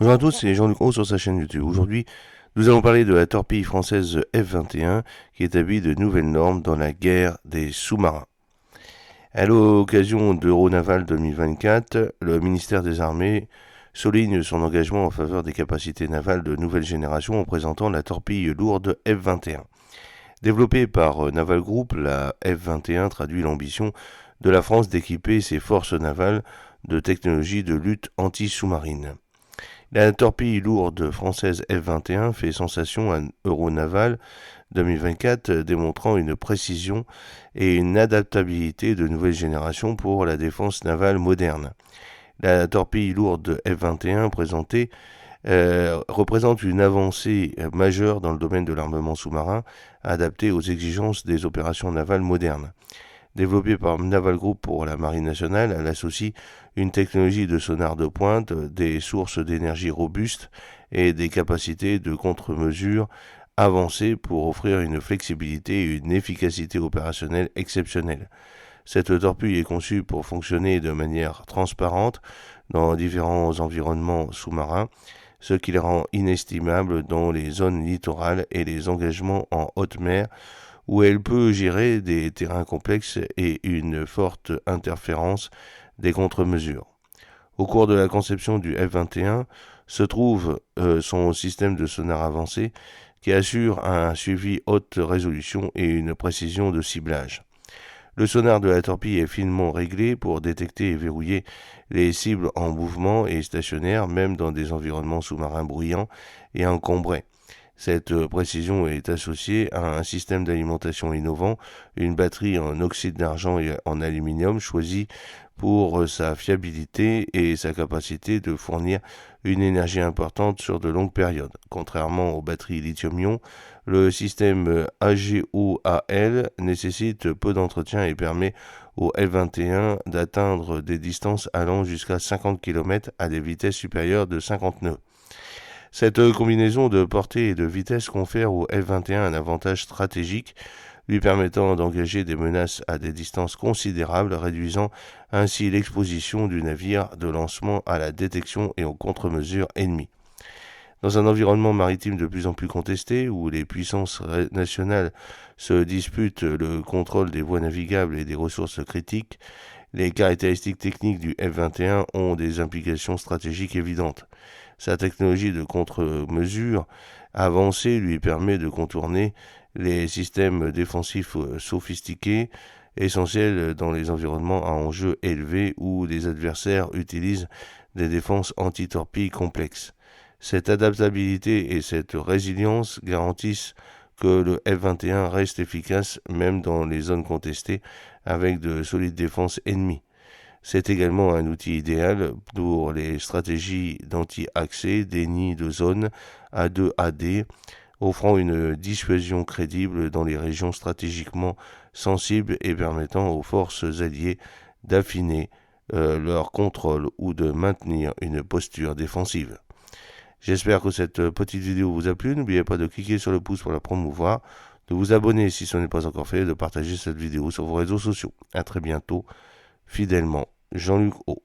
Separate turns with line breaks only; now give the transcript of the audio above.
Bonjour à tous, c'est Jean-Luc Roux sur sa chaîne YouTube. Aujourd'hui, nous allons parler de la torpille française F-21 qui établit de nouvelles normes dans la guerre des sous-marins. À l'occasion d'Euronaval 2024, le ministère des Armées souligne son engagement en faveur des capacités navales de nouvelle génération en présentant la torpille lourde F-21. Développée par Naval Group, la F-21 traduit l'ambition de la France d'équiper ses forces navales de technologies de lutte anti-sous-marine. La torpille lourde française F-21 fait sensation à Euronaval 2024, démontrant une précision et une adaptabilité de nouvelle génération pour la défense navale moderne. La torpille lourde F-21 représente une avancée majeure dans le domaine de l'armement sous-marin, adapté aux exigences des opérations navales modernes. Développée par Naval Group pour la Marine nationale, elle associe une technologie de sonar de pointe, des sources d'énergie robustes et des capacités de contre-mesure avancées pour offrir une flexibilité et une efficacité opérationnelle exceptionnelles. Cette torpille est conçue pour fonctionner de manière transparente dans différents environnements sous-marins, ce qui la rend inestimable dans les zones littorales et les engagements en haute mer où elle peut gérer des terrains complexes et une forte interférence des contre-mesures. Au cours de la conception du F-21 se trouve son système de sonar avancé qui assure un suivi haute résolution et une précision de ciblage. Le sonar de la torpille est finement réglé pour détecter et verrouiller les cibles en mouvement et stationnaires, même dans des environnements sous-marins bruyants et encombrés. Cette précision est associée à un système d'alimentation innovant, une batterie en oxyde d'argent et en aluminium choisie pour sa fiabilité et sa capacité de fournir une énergie importante sur de longues périodes. Contrairement aux batteries lithium-ion, le système AGOAL nécessite peu d'entretien et permet au F-21 d'atteindre des distances allant jusqu'à 50 km à des vitesses supérieures de 50 nœuds. Cette combinaison de portée et de vitesse confère au F-21 un avantage stratégique, lui permettant d'engager des menaces à des distances considérables, réduisant ainsi l'exposition du navire de lancement à la détection et aux contre-mesures ennemies. Dans un environnement maritime de plus en plus contesté, où les puissances nationales se disputent le contrôle des voies navigables et des ressources critiques, les caractéristiques techniques du F-21 ont des implications stratégiques évidentes. Sa technologie de contre-mesure avancée lui permet de contourner les systèmes défensifs sophistiqués, essentiels dans les environnements à enjeux élevés où les adversaires utilisent des défenses anti-torpilles complexes. Cette adaptabilité et cette résilience garantissent que le F-21 reste efficace même dans les zones contestées avec de solides défenses ennemies. C'est également un outil idéal pour les stratégies d'anti-accès, déni de zone A2AD, offrant une dissuasion crédible dans les régions stratégiquement sensibles et permettant aux forces alliées d'affiner leur contrôle ou de maintenir une posture défensive. J'espère que cette petite vidéo vous a plu. N'oubliez pas de cliquer sur le pouce pour la promouvoir, de vous abonner si ce n'est pas encore fait, et de partager cette vidéo sur vos réseaux sociaux. À très bientôt, fidèlement, Jean-Luc O.